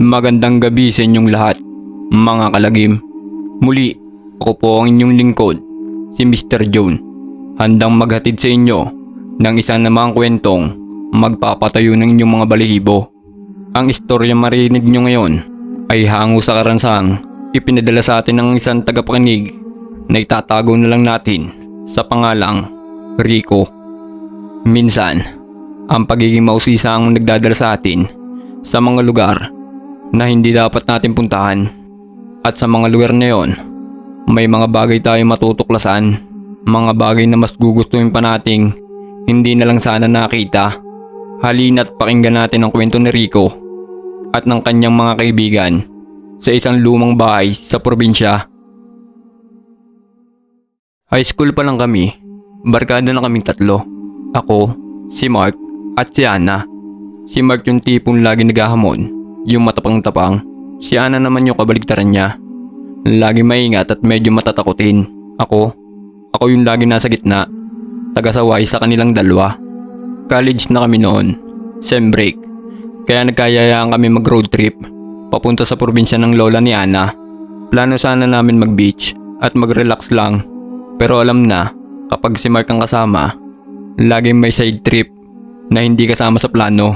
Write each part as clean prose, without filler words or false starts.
Magandang gabi sa inyong lahat, mga kalagim. Muli, ako po ang inyong lingkod, si Mr. Jone. Handang maghatid sa inyo ng isa namang kwentong magpapatayo ng inyong mga balahibo. Ang istorya marinig nyo ngayon ay hango sa karansang ipinadala sa atin ng isang tagapakinig na itatago na lang natin sa pangalang Rico. Minsan, ang pagiging mausisa ang nagdadala sa atin sa mga lugar na hindi dapat natin puntahan. At sa mga lugar na yon, may mga bagay tayong matutuklasan, mga bagay na mas gugustuhin pa nating hindi na lang sana nakita. Halina't pakinggan natin ang kwento ni Rico at ng kanyang mga kaibigan sa isang lumang bahay sa probinsya. High school pa lang kami, barkada na kaming tatlo. Ako, si Mark at si Ana. Si Mark yung tipong lagi naghahamon, yung matapang-tapang. Si Ana naman yung kabaligtaran niya, lagi maingat at medyo matatakutin. Ako yung lagi nasa gitna, tagasaway sa kanilang dalawa. College na kami noon, sem break, kaya nagkayayaan kami mag road trip papunta sa probinsya ng lola ni Ana. Plano sana namin mag beach at mag relax lang, pero alam na kapag si Mark ang kasama, laging may side trip na hindi kasama sa plano.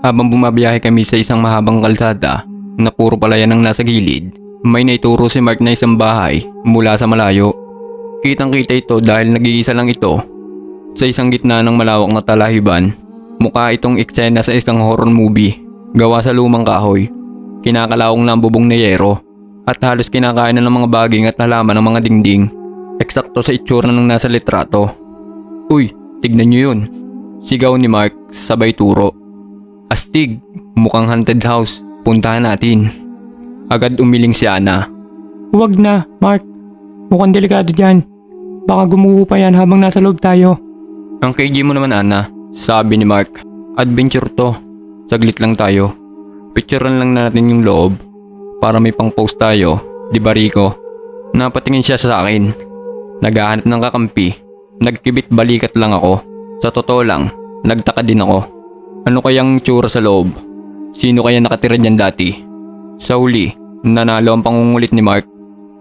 Habang bumabiyahe kami sa isang mahabang kalsada na puro palayan ang nasa gilid, may naituro si Mark na isang bahay mula sa malayo. Kitang kita ito dahil nag-iisa lang ito sa isang gitna ng malawak na talahiban. Mukha itong eksena sa isang horror movie gawa sa lumang kahoy. Kinakalawang na ang bubong na yero at halos kinakain na ng mga baging at halaman ng mga dingding. Eksakto sa itsura ng nasa litrato. "Uy, tignan nyo yun!" sigaw ni Mark sabay turo. "Astig, mukhang haunted house, puntahan natin." Agad umiling si Ana. "Huwag na, Mark. Mukhang delikado dyan. Baka gumuho pa yan habang nasa loob tayo." "Ang KG mo naman, Ana," sabi ni Mark. "Adventure to. Saglit lang tayo. Picturean lang natin yung loob para may pang post tayo, di ba Rico?" Napatingin siya sa akin. Naghahanap ng kakampi. Nagkibit balikat lang ako. Sa totoo lang, nagtaka din ako. Ano kayang tsura sa loob? Sino kaya nakatira dyan dati? Sa huli, nanalo ang pangungulit ni Mark.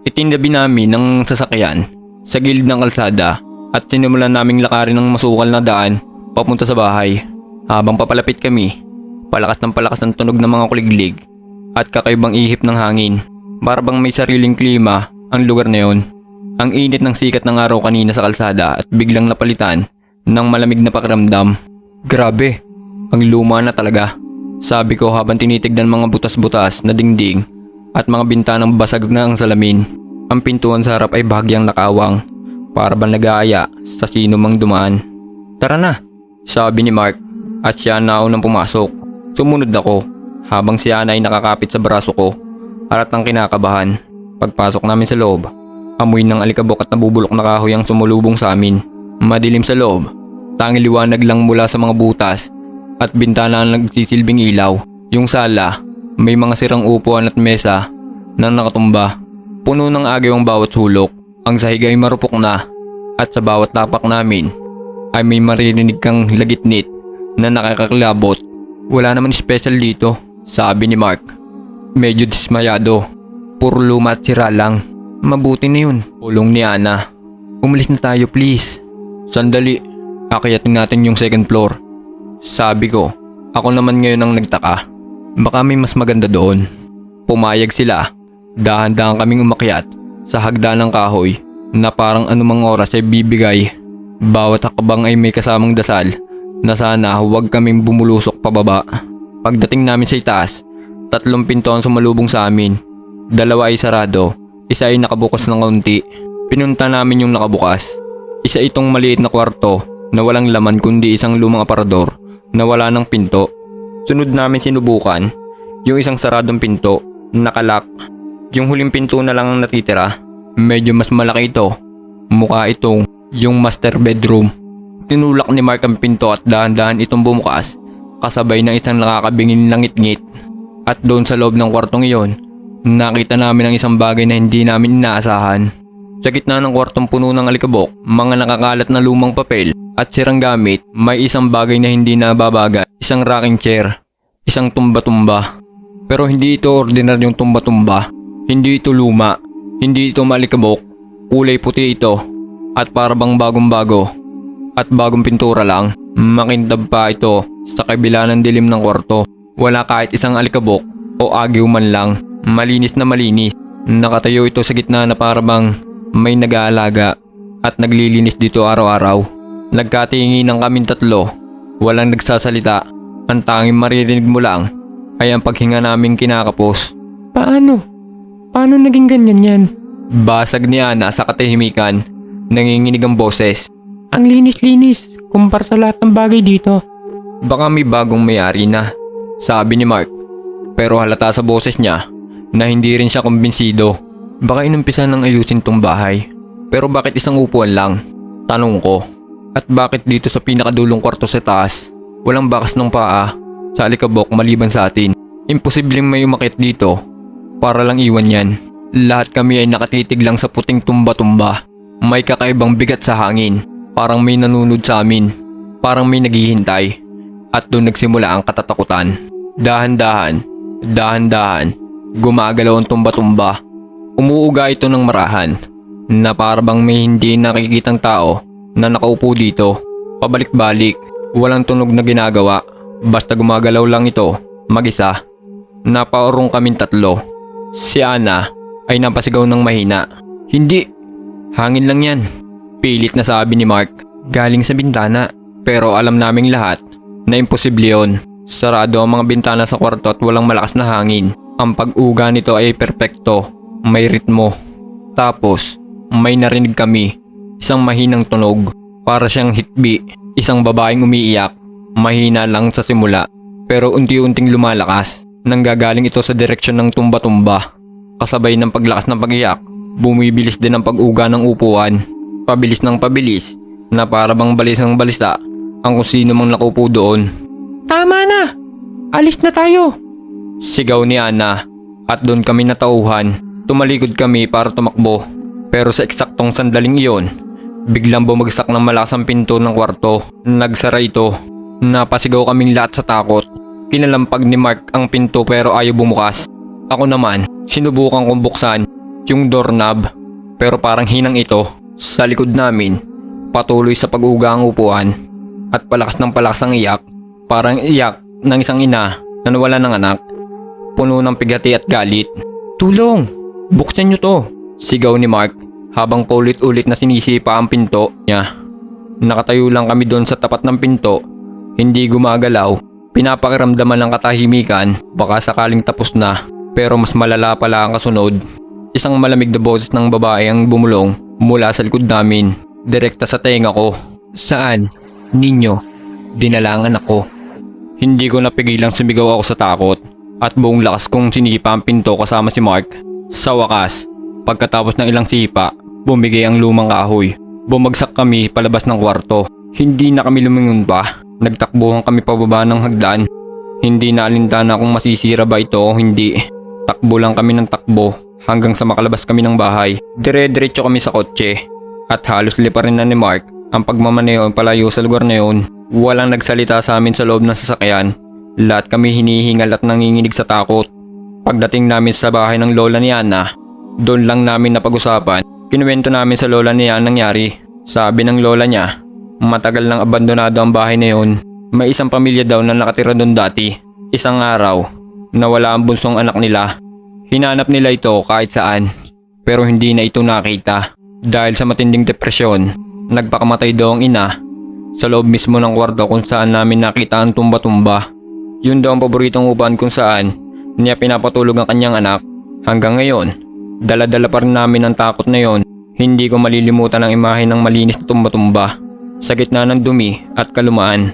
Itindabi namin ng sasakyan sa gilid ng kalsada at sinimulan naming lakarin ng masukal na daan papunta sa bahay. Habang papalapit kami, palakas ang tunog ng mga kuliglig at kakaibang ihip ng hangin. Para bang may sariling klima ang lugar na yon. Ang init ng sikat ng araw kanina sa kalsada at biglang napalitan ng malamig na pakiramdam. Grabe, ang luma na talaga, sabi ko habang tinitignan mga butas-butas na dingding at mga bintanang basag na ang salamin. Ang pintuan sa harap ay bahagyang nakawang, para bang nag-aaya sa sino mang dumaan. "Tara na," sabi ni Mark at siya naunang pumasok. Sumunod ako habang si Ana ay nakakapit sa braso ko, halatang kinakabahan. Pagpasok namin sa loob, amoy ng alikabok at nabubulok na kahoy ang sumulubong sa amin. Madilim sa loob, tanging liwanag lang mula sa mga butas at bintana ang nagsisilbing ilaw. Yung sala, may mga sirang upuan at mesa na nakatumba. Puno ng agaw ang bawat sulok. Ang sahig ay marupok na at sa bawat tapak namin ay may maririnig kang lagitnit na nakakaklabot. "Wala naman special dito," sabi ni Mark. Medyo dismayado. "Puro luma at sira lang." "Mabuti na yun," pulong ni Ana. "Umalis na tayo please." "Sandali, akyatin natin yung second floor," sabi ko. Ako naman ngayon ang nagtaka. Baka may mas maganda doon. Pumayag sila. Dahan-dahan kaming umakyat sa hagdan ng kahoy na parang anumang oras ay bibigay. Bawat hakbang ay may kasamang dasal na sana huwag kaming bumulusok pababa. Pagdating namin sa itaas, 3 pinto ang sumalubong sa amin. 2 ay sarado, isa ay nakabukas ng kaunti. Pinunta namin yung nakabukas. Isa itong maliit na kwarto na walang laman kundi isang lumang aparador na wala ng pinto. Sunod namin sinubukan yung isang saradong pinto, nakalak. Yung huling pinto na lang ang natitira. Medyo mas malaki ito. Mukha itong yung master bedroom. Tinulak ni Mark ang pinto at dahan-dahan itong bumukas, kasabay ng isang nakakabingin na ngit-ngit. At doon sa loob ng kwartong iyon, nakita namin ang isang bagay na hindi namin inaasahan. Sa gitna ng kwartong puno ng alikabok, mga nakakalat na lumang papel at sirang gamit, may isang bagay na hindi nababaga. Isang rocking chair, isang tumba-tumba. Pero hindi ito ordinaryong tumba-tumba. Hindi ito luma. Hindi ito malikabok. Kulay puti ito. At para bang bagong-bago. At bagong pintura lang. Makintab pa ito sa kabila ng dilim ng kwarto. Wala kahit isang alikabok o agiw man lang. Malinis na malinis. Nakatayo ito sa gitna na para bang may nag-aalaga at naglilinis dito araw-araw. Nagkatingi ng kaming tatlo. Walang nagsasalita. Ang tanging maririnig mo lang ay ang paghinga naming kinakapos. Paano? Paano naging ganyan yan? Basag ni Ana sa katahimikan. Nanginginig ang boses. Ang linis-linis kumpara sa lahat ng bagay dito. Baka may bagong may-ari na, sabi ni Mark. Pero halata sa boses niya na hindi rin siya kumbinsido. Baka inumpisa ng ayusin tong bahay. Pero bakit isang upuan lang? Tanong ko. At bakit dito sa pinakadulong kwarto sa taas, walang bakas ng paa sa alikabok maliban sa atin? Imposibleng may umakit dito para lang iwan yan. Lahat kami ay nakatitig lang sa puting tumba-tumba. May kakaibang bigat sa hangin. Parang may nanunod sa amin. Parang may naghihintay. At doon nagsimula ang katatakutan. Dahan-dahan, dahan-dahan, gumagalaw ang tumba-tumba. Umuuga ito ng marahan na parang may hindi nakikitang tao na nakaupo dito. Pabalik-balik, walang tunog na ginagawa. Basta gumagalaw lang ito, mag-isa. Napaurong kaming tatlo. Si Ana ay napasigaw ng mahina. Hindi, hangin lang yan. Pilit na sabi ni Mark, galing sa bintana. Pero alam naming lahat na imposible yun. Sarado ang mga bintana sa kwarto at walang malakas na hangin. Ang pag-uga nito ay perpekto, may ritmo. Tapos, may narinig kami. Isang mahinang tunog, para siyang hitbi, isang babaeng umiiyak, mahina lang sa simula, pero unti-unting lumalakas. Nanggagaling ito sa direksyon ng tumba-tumba. Kasabay ng paglakas ng pag-iyak, bumibilis din ang pag-uga ng upuan. Pabilis ng pabilis, na para bang balisang balisa ang kung sino mang nakaupo doon. Tama na! Alis na tayo! Sigaw ni Ana, at doon kami natauhan. Tumalikod kami para tumakbo. Pero sa eksaktong sandaling iyon, biglang bumagsak ng malakas ang pinto ng kwarto. Nagsara ito. Napasigaw kaming lahat sa takot. Kinalampag ni Mark ang pinto pero ayaw bumukas. Ako naman, sinubukan kong buksan yung doorknob. Pero parang hinang ito. Sa likod namin, patuloy sa pag-uga ang upuan. At palakas ng palakas ang iyak. Parang iyak ng isang ina na nawala ng anak. Puno ng pigati at galit. Tulong! Buksan niyo to! Sigaw ni Mark habang paulit-ulit na sinisipa ang pinto niya. Nakatayo lang kami doon sa tapat ng pinto. Hindi gumagalaw. Pinapakiramdaman ng katahimikan. Baka sakaling tapos na. Pero mas malala pala ang kasunod. Isang malamig na boses ng babae ang bumulong mula sa likod namin. Direkta sa tenga ko. Saan? Ninyo. Dinalangan ako. Hindi ko napigilang sumigaw ako sa takot. At buong lakas kong sinipa ang pinto kasama si Mark. Sa wakas, pagkatapos ng ilang sipa, bumigay ang lumang kahoy. Bumagsak kami palabas ng kwarto. Hindi na kami lumingon pa. Nagtakbuhan kami pababa ng hagdan. Hindi na alintana kung masisira ba ito o hindi. Takbo lang kami ng takbo hanggang sa makalabas kami ng bahay. Dire-diretso kami sa kotse. At halos liparin na ni Mark ang pagmamaneo palayo sa lugar na yun. Walang nagsalita sa amin sa loob ng sasakyan. Lahat kami hinihingal at nanginginig sa takot. Pagdating namin sa bahay ng lola ni Ana, doon lang namin napag-usapan. Kinuwento namin sa lola niya ang nangyari. Sabi ng lola niya, matagal nang abandonado ang bahay na yun. May isang pamilya daw na nakatira doon dati. Isang araw, nawala ang bunsong anak nila. Hinanap nila ito kahit saan, pero hindi na ito nakita. Dahil sa matinding depresyon, nagpakamatay daw ang ina sa loob mismo ng kwarto kung saan namin nakita ang tumba-tumba. Yun daw ang paboritong upuan kung saan niya pinapatulog ang kanyang anak. Hanggang ngayon, dala-dala pa rin namin ang takot na yon. Hindi ko malilimutan ang imahe ng malinis na tumba-tumba sa gitna ng dumi at kalumaan.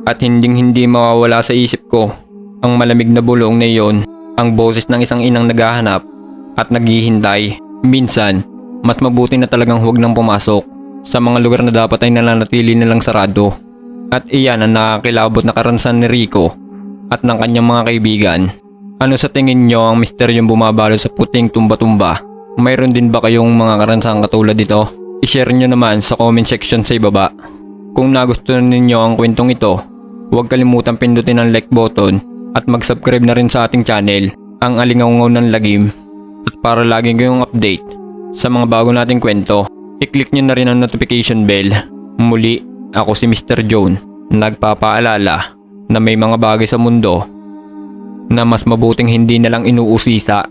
At hindi mawawala sa isip ko ang malamig na bulong na iyon. Ang boses ng isang inang naghahanap at naghihintay. Minsan, mas mabuti na talagang huwag nang pumasok sa mga lugar na dapat ay nananatili nilang sarado. At iyan ang nakakilabot na karanasan ni Rico at ng kanyang mga kaibigan. Ano sa tingin nyo ang misteryong bumabalo sa puting tumba-tumba? Mayroon din ba kayong mga karanasang katulad dito? I-share nyo naman sa comment section sa ibaba. Kung nagustuhan ninyo ang kwentong ito, huwag kalimutang pindutin ang like button at mag-subscribe na rin sa ating channel ang alingaungaw ng lagim. At para laging kayong update sa mga bago nating kwento, i-click nyo na rin ang notification bell. Muli, ako si Mr. Joan, nagpapaalala na may mga bagay sa mundo na mas mabuting hindi na lang inuusisa.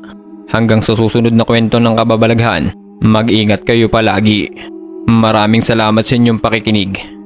Hanggang sa susunod na kwento ng kababalaghan, mag-ingat kayo palagi. Maraming salamat sa inyong pakikinig.